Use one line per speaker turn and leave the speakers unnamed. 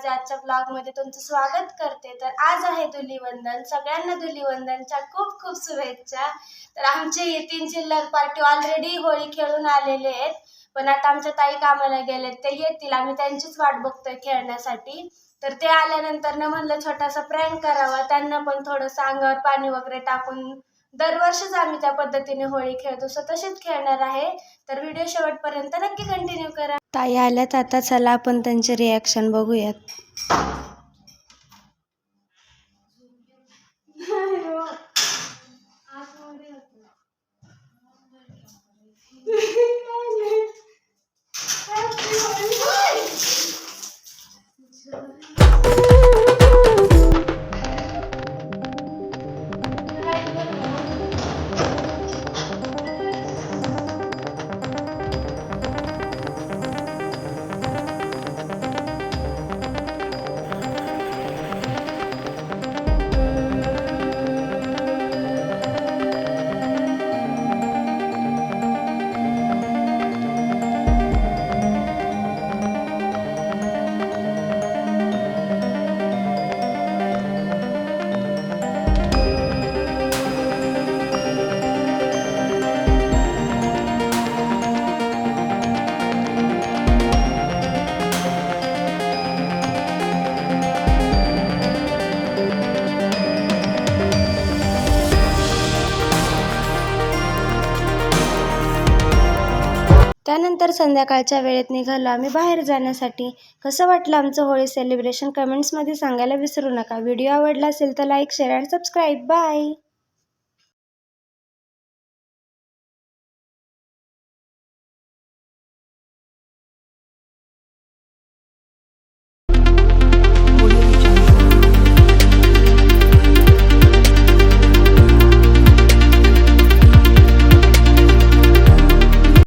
माझ्या आजच्या ब्लॉगमध्ये तुमचं स्वागत करते। तर आज आहे धुलीवंदन, सगळ्यांना धुलीवंदनच्या खूप खूप शुभेच्छा। तर आमचे 3 चिल्लर पार्टी ऑलरेडी होळी खेळून आलेले आहेत, पण आता आमच्या ताई कामाला गेलेत, ते येतील, आम्ही त्यांचीच वाट बघतोय खेळण्यासाठी। तर ते आल्यानंतर ना म्हणलं छोटासा प्रँक करावा, त्यांना पण थोडंसं अंगावर पाणी वगैरे टाकून। दरवर्षीच आम्ही त्या पद्धतीने होळी खेळतो, सो तशीच खेळणार आहे। तर व्हिडिओ शेवटपर्यंत नक्की कंटिन्यू करा। ताई आल्यात आता, चला आपण त्यांचे रिॲक्शन बघूयात। त्यानंतर संध्याकाळच्या वेळेत निघालो आम्ही बाहेर जाण्यासाठी। कसं वाटलं आमचं होळी सेलिब्रेशन कमेंट्समध्ये सांगायला विसरू नका। व्हिडिओ आवडला असेल तर लाईक, शेअर आणि सबस्क्राईब। बाय।